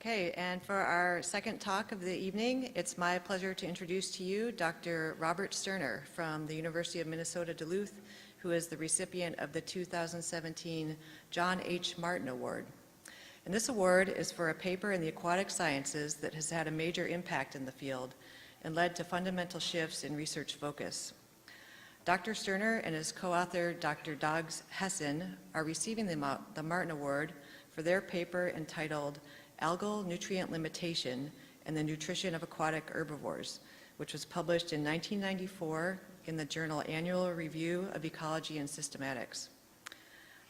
Okay, and for our second talk of the evening, it's my pleasure to introduce to you Dr. Robert Sterner from the University of Minnesota Duluth, who is the recipient of the 2017 John H. Martin Award. And this award is for a paper in the aquatic sciences that has had a major impact in the field and led to fundamental shifts in research focus. Dr. Sterner and his co-author, Dr. Dag Hessen, are receiving the Martin Award for their paper entitled Algal Nutrient Limitation and the Nutrition of Aquatic Herbivores, which was published in 1994 in the journal Annual Review of Ecology and Systematics.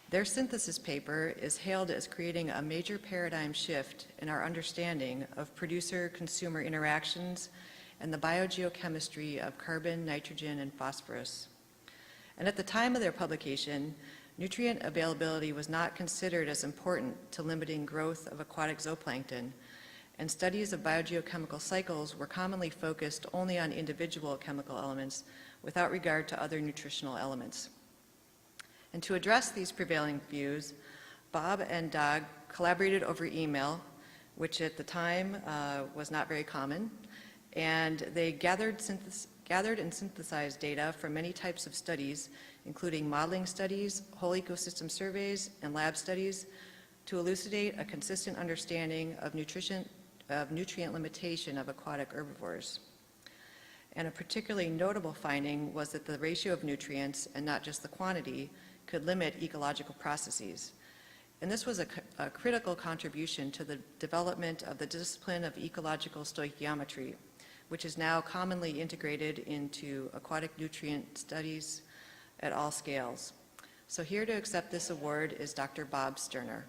Their synthesis paper is hailed as creating a major paradigm shift in our understanding of producer-consumer interactions and the biogeochemistry of carbon, nitrogen, and phosphorus. And at the time of their publication, nutrient availability was not considered as important to limiting growth of aquatic zooplankton, and studies of biogeochemical cycles were commonly focused only on individual chemical elements without regard to other nutritional elements. And to address these prevailing views, Bob and Dag collaborated over email, which at the time was not very common, and they gathered and synthesized data from many types of studies, including modeling studies, whole ecosystem surveys, and lab studies, to elucidate a consistent understanding of nutrient limitation of aquatic herbivores. And a particularly notable finding was that the ratio of nutrients, and not just the quantity, could limit ecological processes. And this was a critical contribution to the development of the discipline of ecological stoichiometry, which is now commonly integrated into aquatic nutrient studies at all scales. So here to accept this award is Dr. Bob Sterner.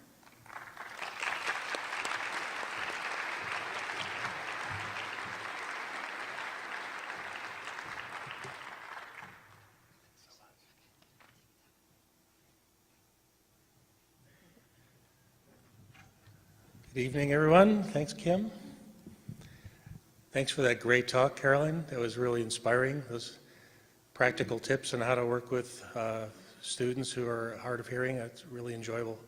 Good evening, everyone. Thanks, Kim. Thanks for that great talk, Caroline. That was really inspiring. Those practical tips on how to work with students who are hard of hearing. That's really enjoyable.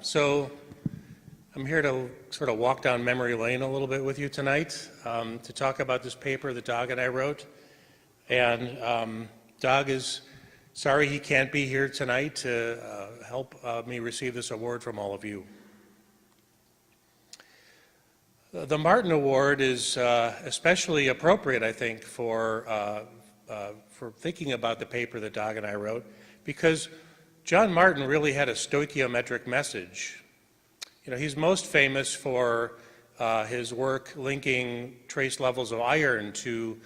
So I'm here to sort of walk down memory lane a little bit with you tonight to talk about this paper that Dag and I wrote. And Dag is sorry he can't be here tonight to help me receive this award from all of you. The Martin Award is especially appropriate, I think, for thinking about the paper that Dag and I wrote, because John Martin really had a stoichiometric message. You know, he's most famous for his work linking trace levels of iron to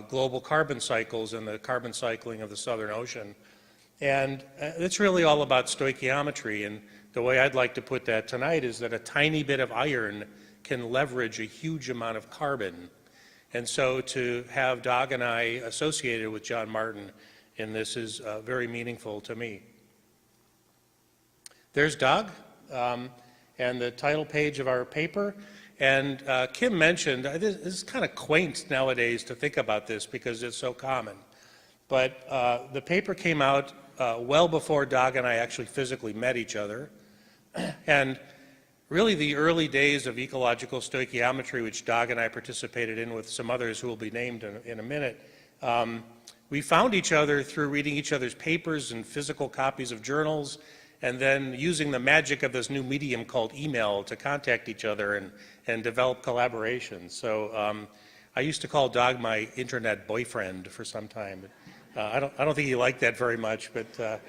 global carbon cycles and the carbon cycling of the Southern Ocean. And it's really all about stoichiometry, and the way I'd like to put that tonight is that a tiny bit of iron can leverage a huge amount of carbon. And so to have Dag and I associated with John Martin in this is very meaningful to me. There's Dag and the title page of our paper. And Kim mentioned, this is kind of quaint nowadays to think about this because it's so common. But the paper came out well before Dag and I actually physically met each other. And really the early days of ecological stoichiometry, which Dag and I participated in with some others who will be named in a minute, we found each other through reading each other's papers and physical copies of journals, and then using the magic of this new medium called email to contact each other and develop collaboration. So I used to call Dag my internet boyfriend for some time. I don't think he liked that very much, but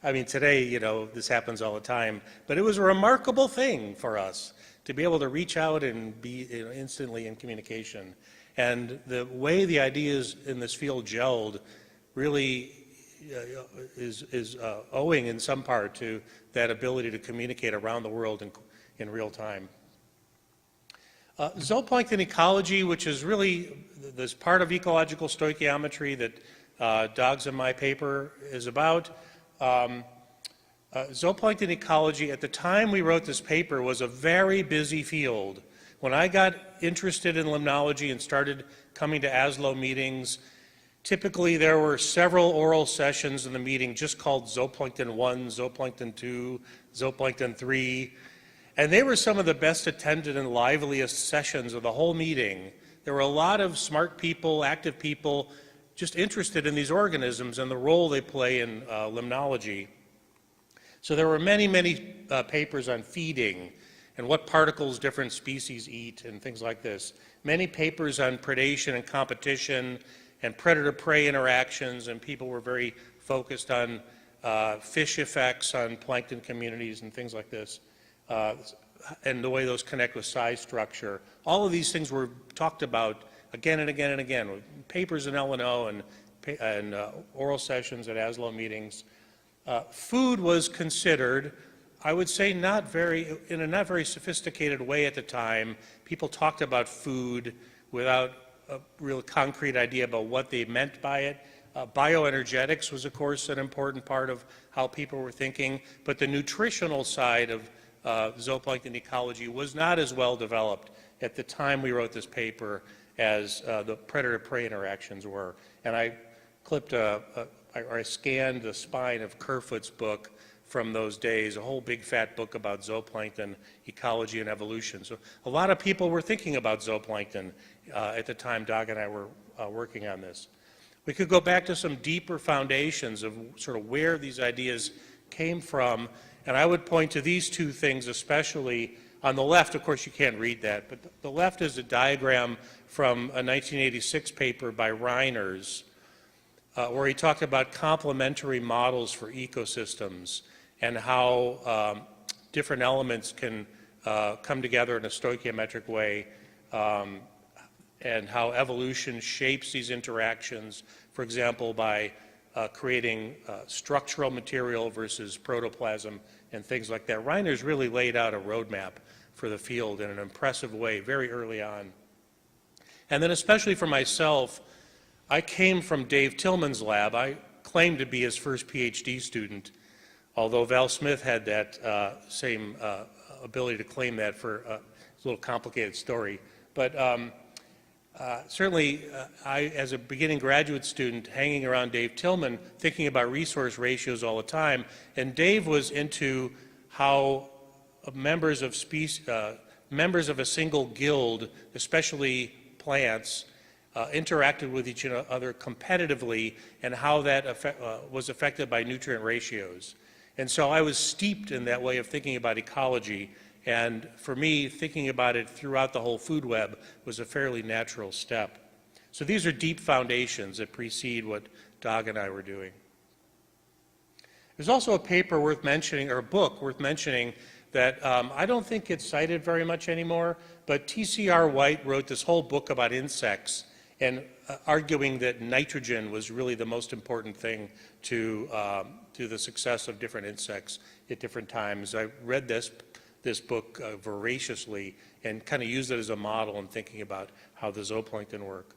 I mean, today, you know, this happens all the time, but it was a remarkable thing for us to be able to reach out and be instantly in communication. And the way the ideas in this field gelled really is owing in some part to that ability to communicate around the world in real time. Zooplankton ecology, which is really this part of ecological stoichiometry that Dag's and my paper is about. Zooplankton ecology, at the time we wrote this paper, was a very busy field. When I got interested in limnology and started coming to ASLO meetings, Typically, there were several oral sessions in the meeting just called Zooplankton 1, Zooplankton 2, Zooplankton 3, and they were some of the best attended and liveliest sessions of the whole meeting. There were a lot of smart people, active people, just interested in these organisms and the role they play in limnology. So there were many, many papers on feeding and what particles different species eat and things like this. Many papers on predation and competition and predator-prey interactions, and people were very focused on fish effects on plankton communities and things like this, and the way those connect with size structure. All of these things were talked about again and again and again, with papers in L&O and oral sessions at ASLO meetings. Food was considered, I would say, in a not very sophisticated way at the time. People talked about food without a real concrete idea about what they meant by it. Bioenergetics was, of course, an important part of how people were thinking, but the nutritional side of zooplankton ecology was not as well developed at the time we wrote this paper as the predator-prey interactions were. And I clipped I scanned the spine of Kerfoot's book from those days, a whole big fat book about zooplankton ecology and evolution. So a lot of people were thinking about zooplankton at the time Doug and I were working on this. We could go back to some deeper foundations of sort of where these ideas came from, and I would point to these two things especially. On the left, of course, you can't read that, but the left is a diagram from a 1986 paper by Reiners, where he talked about complementary models for ecosystems and how different elements can come together in a stoichiometric way, and how evolution shapes these interactions, for example, by creating structural material versus protoplasm and things like that. Reiners really laid out a roadmap for the field in an impressive way very early on. And then especially for myself, I came from Dave Tillman's lab. I claimed to be his first PhD student, although Val Smith had that same ability to claim that for a little complicated story. But certainly, I, as a beginning graduate student, hanging around Dave Tillman, thinking about resource ratios all the time, and Dave was into how members of a single guild, especially plants, interacted with each other competitively, and how that was affected by nutrient ratios. And so I was steeped in that way of thinking about ecology, and for me, thinking about it throughout the whole food web was a fairly natural step. So these are deep foundations that precede what Doug and I were doing. There's also a paper worth mentioning, or a book worth mentioning, that I don't think gets cited very much anymore, but T.C.R. White wrote this whole book about insects, and arguing that nitrogen was really the most important thing to the success of different insects at different times. I read this book voraciously and kind of used it as a model in thinking about how the zooplankton work.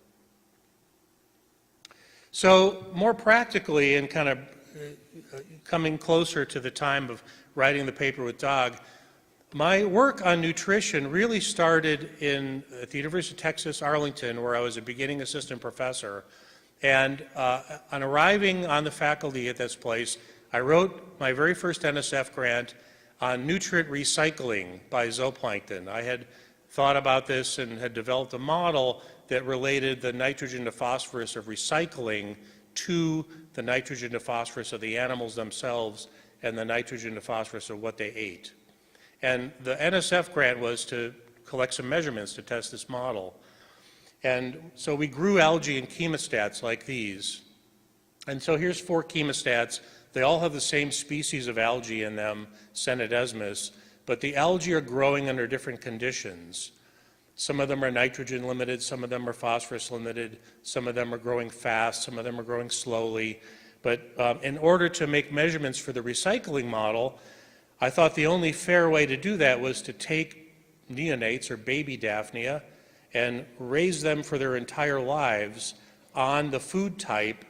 So more practically, and kind of coming closer to the time of writing the paper with Doug, my work on nutrition really started at the University of Texas, Arlington, where I was a beginning assistant professor. And on arriving on the faculty at this place, I wrote my very first NSF grant on nutrient recycling by zooplankton. I had thought about this and had developed a model that related the nitrogen to phosphorus of recycling to the nitrogen to phosphorus of the animals themselves and the nitrogen to phosphorus of what they ate. And the NSF grant was to collect some measurements to test this model. And so we grew algae in chemostats like these. And so here's 4 chemostats. They all have the same species of algae in them, Senodesmus, but the algae are growing under different conditions. Some of them are nitrogen limited, some of them are phosphorus limited, some of them are growing fast, some of them are growing slowly. But in order to make measurements for the recycling model, I thought the only fair way to do that was to take neonates or baby Daphnia and raise them for their entire lives on the food type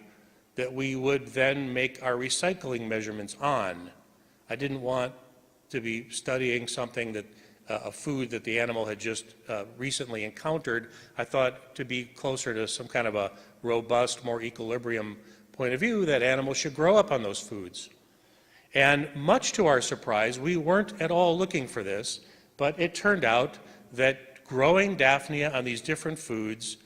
that we would then make our recycling measurements on. I didn't want to be studying something that a food that the animal had just recently encountered, I thought to be closer to some kind of a robust, more equilibrium point of view, that animals should grow up on those foods. And much to our surprise, we weren't at all looking for this, but it turned out that growing Daphnia on these different foods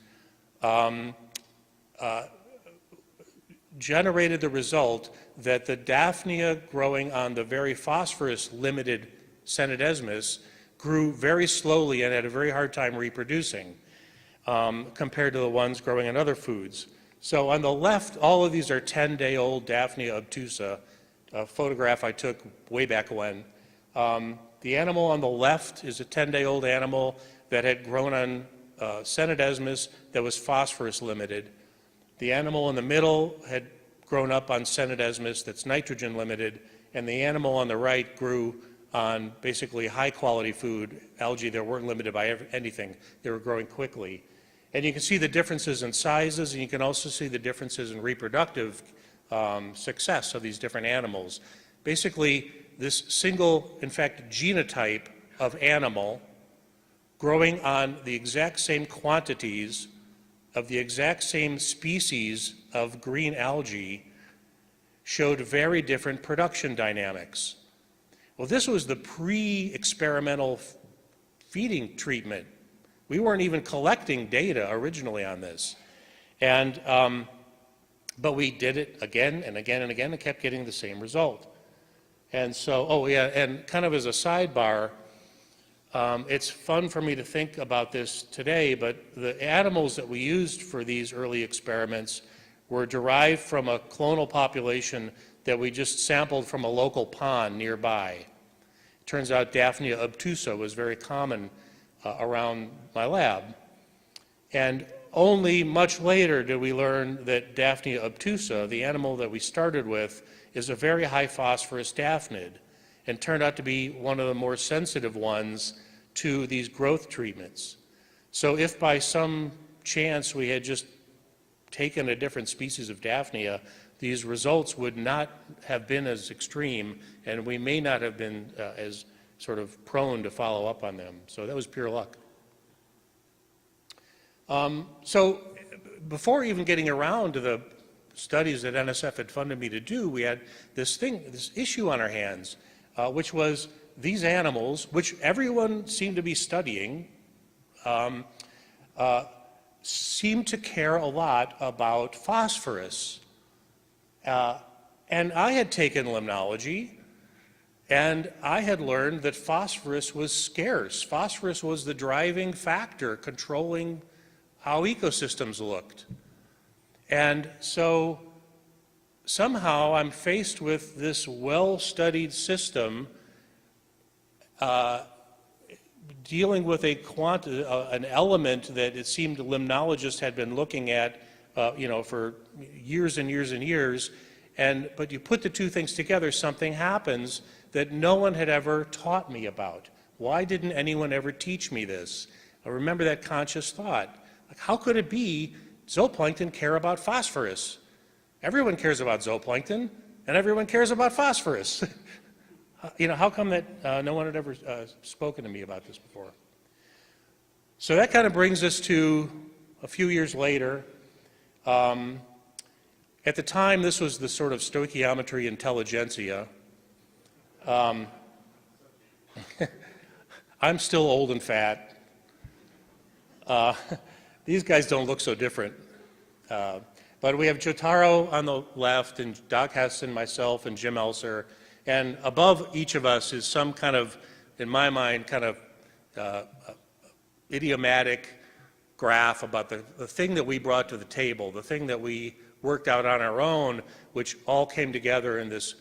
generated the result that the Daphnia growing on the very phosphorus-limited Senedesmus grew very slowly and had a very hard time reproducing compared to the ones growing on other foods. So on the left, all of these are 10-day-old Daphnia obtusa, a photograph I took way back when. The animal on the left is a 10-day-old animal that had grown on Senedesmus that was phosphorus limited. The animal in the middle had grown up on Senedesmus that's nitrogen limited, and the animal on the right grew on basically high quality food, algae that weren't limited by anything. They were growing quickly. And you can see the differences in sizes, and you can also see the differences in reproductive success of these different animals. Basically, this single, in fact, genotype of animal growing on the exact same quantities of the exact same species of green algae showed very different production dynamics. Well, this was the pre-experimental feeding treatment. We weren't even collecting data originally on this. And, but we did it again and again and again and kept getting the same result. And so, oh yeah, and kind of as a sidebar, it's fun for me to think about this today, but the animals that we used for these early experiments were derived from a clonal population that we just sampled from a local pond nearby. It turns out Daphnia obtusa was very common around my lab. And only much later did we learn that Daphnia obtusa, the animal that we started with, is a very high phosphorus daphnid, and turned out to be one of the more sensitive ones to these growth treatments. So if by some chance we had just taken a different species of Daphnia, these results would not have been as extreme, and we may not have been as sort of prone to follow up on them. So that was pure luck. So before even getting around to the studies that NSF had funded me to do, we had this issue on our hands, which was these animals, which everyone seemed to be studying, seemed to care a lot about phosphorus. And I had taken limnology, and I had learned that phosphorus was scarce. Phosphorus was the driving factor controlling how ecosystems looked. And so somehow I'm faced with this well-studied system dealing with an element that it seemed limnologists had been looking at for years and years and years. But you put the two things together, something happens that no one had ever taught me about. Why didn't anyone ever teach me this? I remember that conscious thought. Like, how could it be zooplankton care about phosphorus? Everyone cares about zooplankton, and everyone cares about phosphorus. How come that no one had ever spoken to me about this before? So that kind of brings us to a few years later. At the time, this was the sort of stoichiometry intelligentsia. I'm still old and fat. These guys don't look so different. But we have Jotaro on the left, and Doc Hessen, myself, and Jim Elser. And above each of us is some kind of, in my mind, kind of idiomatic graph about the thing that we brought to the table, the thing that we worked out on our own, which all came together in this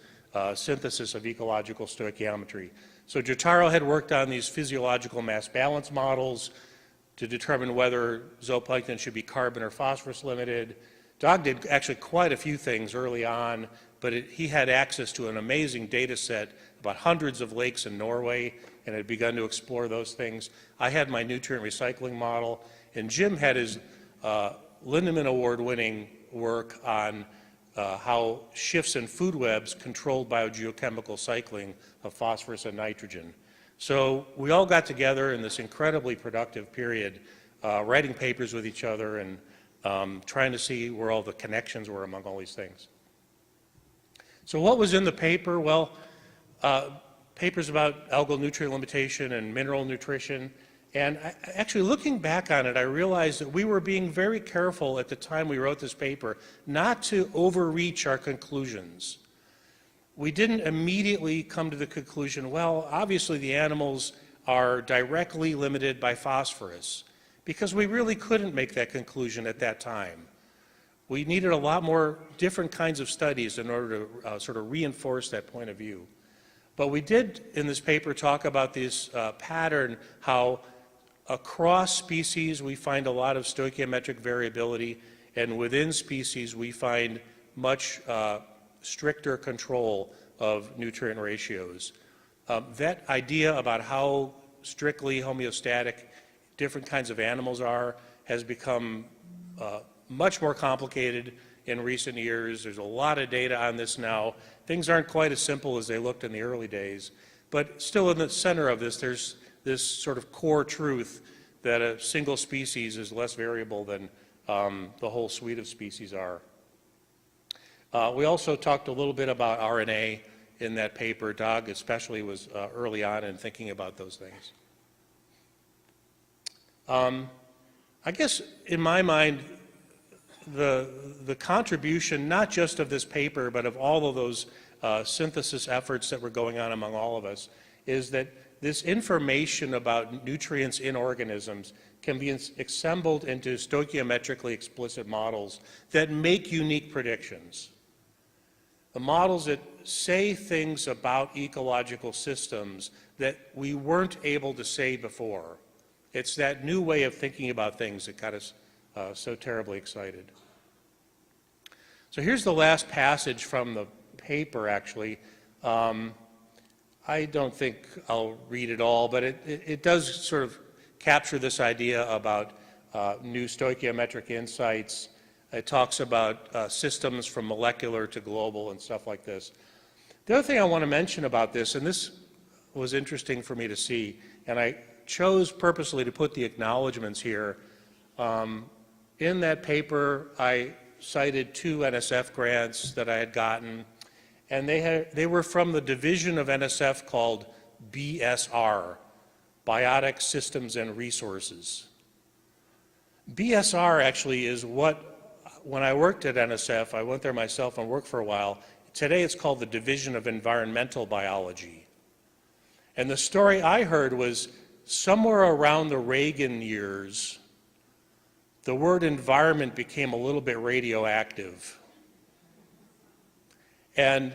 synthesis of ecological stoichiometry. So Jotaro had worked on these physiological mass balance models to determine whether zooplankton should be carbon or phosphorus limited. Doc did actually quite a few things early on, but he had access to an amazing data set about hundreds of lakes in Norway and had begun to explore those things. I had my nutrient recycling model, and Jim had his Lindemann Award-winning work on how shifts in food webs controlled biogeochemical cycling of phosphorus and nitrogen. So we all got together in this incredibly productive period, writing papers with each other and trying to see where all the connections were among all these things. So what was in the paper? Well, papers about algal nutrient limitation and mineral nutrition. And actually looking back on it, I realized that we were being very careful at the time we wrote this paper not to overreach our conclusions. We didn't immediately come to the conclusion, well, obviously the animals are directly limited by phosphorus, because we really couldn't make that conclusion at that time. We needed a lot more different kinds of studies in order to sort of reinforce that point of view. But we did in this paper talk about this pattern, how across species we find a lot of stoichiometric variability, and within species we find much stricter control of nutrient ratios. That idea about how strictly homeostatic different kinds of animals are has become much more complicated in recent years. There's a lot of data on this now. Things aren't quite as simple as they looked in the early days, but still in the center of this, there's this sort of core truth that a single species is less variable than the whole suite of species are. We also talked a little bit about RNA in that paper. Doug especially was early on in thinking about those things. I guess in my mind, the contribution not just of this paper but of all of those synthesis efforts that were going on among all of us is that this information about nutrients in organisms can be assembled into stoichiometrically explicit models that make unique predictions. The models that say things about ecological systems that we weren't able to say before. It's that new way of thinking about things that got us so terribly excited. So here's the last passage from the paper, actually. I don't think I'll read it all, but it does sort of capture this idea about new stoichiometric insights. It talks about systems from molecular to global and stuff like this. The other thing I want to mention about this, and this was interesting for me to see, and I chose purposely to put the acknowledgments here. In that paper, I cited 2 NSF grants that I had gotten, and they were from the division of NSF called BSR, Biotic Systems and Resources. BSR actually is what, when I worked at NSF, I went there myself and worked for a while. Today it's called the Division of Environmental Biology. And the story I heard was somewhere around the Reagan years, the word environment became a little bit radioactive. And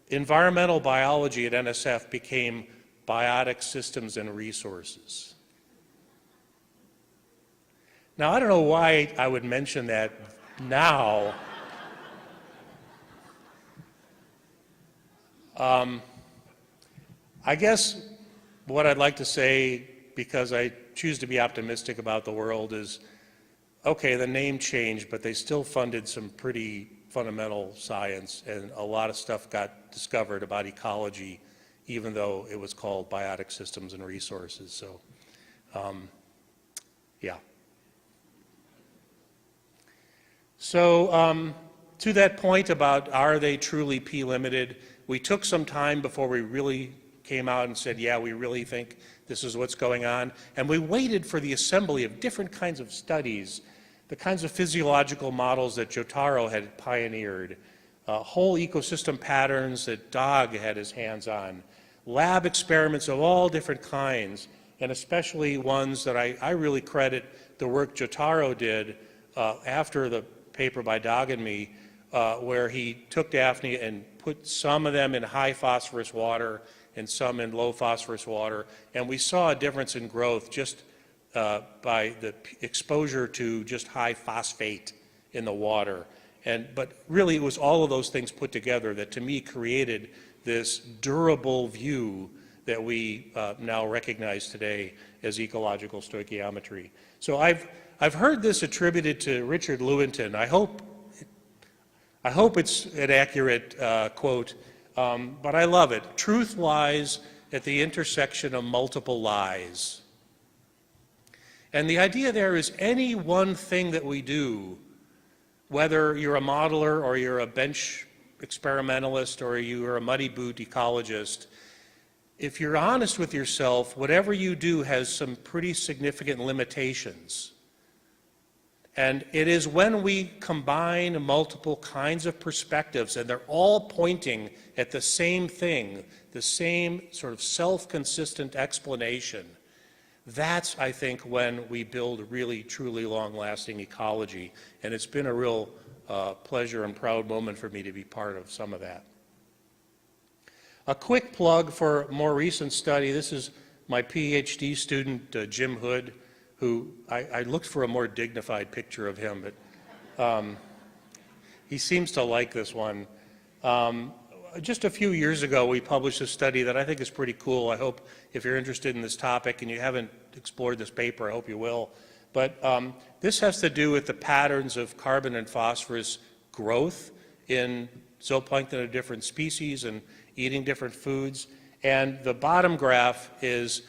environmental biology at NSF became biotic systems and resources. Now, I don't know why I would mention that now. I guess what I'd like to say, because I choose to be optimistic about the world, is, okay, the name changed, but they still funded some pretty fundamental science, and a lot of stuff got discovered about ecology, even though it was called biotic systems and resources. So, yeah. So, to that point about are they truly P-limited, we took some time before we really came out and said, yeah, we really think this is what's going on. And we waited for the assembly of different kinds of studies, the kinds of physiological models that Jotaro had pioneered, whole ecosystem patterns that Doug had his hands on, lab experiments of all different kinds, and especially ones that I really credit the work Jotaro did after the paper by Doug and me, where he took Daphne and put some of them in high phosphorus water and some in low phosphorus water, and we saw a difference in growth just by the exposure to just high phosphate in the water. But really it was all of those things put together that to me created this durable view that we now recognize today as ecological stoichiometry. So I've heard this attributed to Richard Lewontin. I hope it's an accurate quote, but I love it. Truth lies at the intersection of multiple lies. And the idea there is any one thing that we do, whether you're a modeler or you're a bench experimentalist or you're a muddy boot ecologist, if you're honest with yourself, whatever you do has some pretty significant limitations. And it is when we combine multiple kinds of perspectives and they're all pointing at the same thing, the same sort of self-consistent explanation, that's, I think, when we build really, truly long-lasting ecology. And it's been a real pleasure and proud moment for me to be part of some of that. A quick plug for a more recent study. This is my PhD student, Jim Hood, who I looked for a more dignified picture of him, but he seems to like this one. Just a few years ago, we published a study that I think is pretty cool. I hope if you're interested in this topic and you haven't explored this paper, I hope you will. But this has to do with the patterns of carbon and phosphorus growth in zooplankton of different species and eating different foods. And the bottom graph is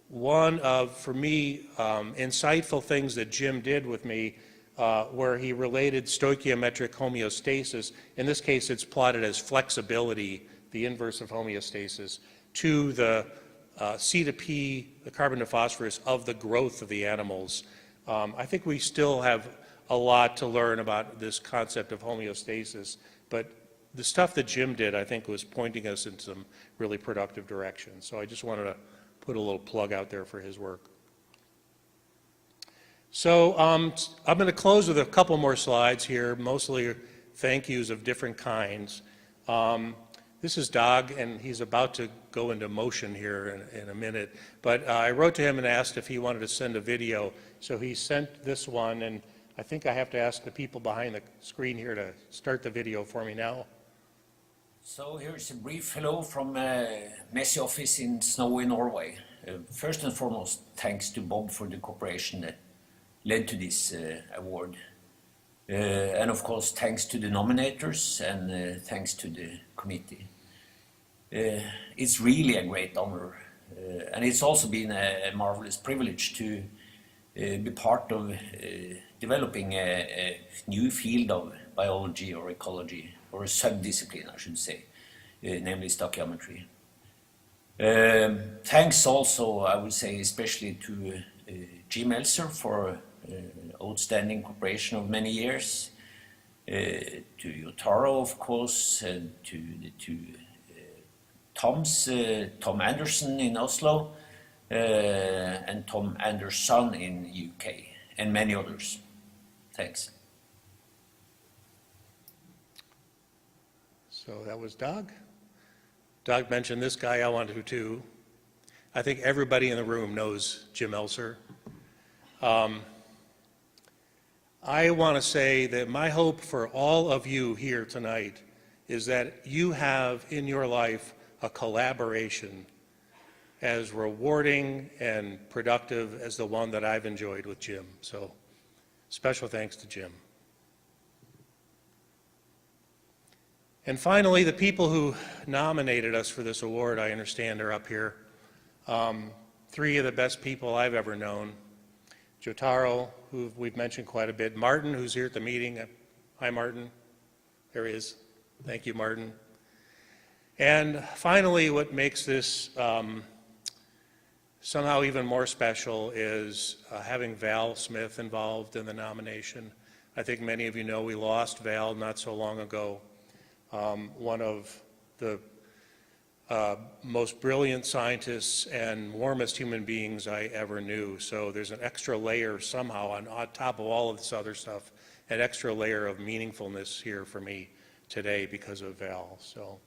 one of, for me, insightful things that Jim did with me, where he related stoichiometric homeostasis. In this case, it's plotted as flexibility, the inverse of homeostasis, to the C to P, the carbon to phosphorus, of the growth of the animals. I think we still have a lot to learn about this concept of homeostasis, but the stuff that Jim did, I think, was pointing us in some really productive directions. So I just wanted to put a little plug out there for his work. So I'm going to close with a couple more slides here, mostly thank yous of different kinds. This is Doug, and he's about to go into motion here in a minute. But I wrote to him and asked if he wanted to send a video. So he sent this one, and I think I have to ask the people behind the screen here to start the video for me now. So here's a brief hello from Messy office in snowy Norway. First and foremost, thanks to Bob for the cooperation that led to this award. And of course, thanks to the nominators and thanks to the committee. It's really a great honor. And it's also been a marvelous privilege to be part of developing a new field of biology or ecology, or a sub-discipline, I should say, namely stoichiometry. Thanks also, I would say, especially to Jim Elser for outstanding cooperation of many years, to Yotaro, of course, and to the two Toms, Tom Anderson in Oslo, and Tom Anderson in UK, and many others. Thanks. So that was Doug. Doug mentioned this guy, I want to too. I think everybody in the room knows Jim Elser. I want to say that my hope for all of you here tonight is that you have in your life a collaboration as rewarding and productive as the one that I've enjoyed with Jim. So special thanks to Jim. And finally, the people who nominated us for this award, I understand, are up here. Three of the best people I've ever known. Jotaro, who we've mentioned quite a bit. Martin, who's here at the meeting. Hi, Martin. There he is. Thank you, Martin. And finally, what makes this somehow even more special is having Val Smith involved in the nomination. I think many of you know we lost Val not so long ago. One of the most brilliant scientists and warmest human beings I ever knew. So there's an extra layer somehow on top of all of this other stuff, an extra layer of meaningfulness here for me today because of Val. So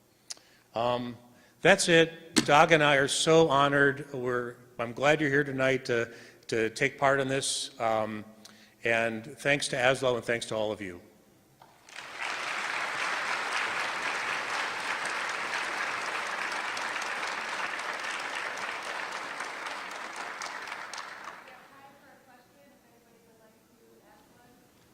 that's it. Doug and I are so honored. I'm glad you're here tonight to take part in this. And thanks to ASLO and thanks to all of you.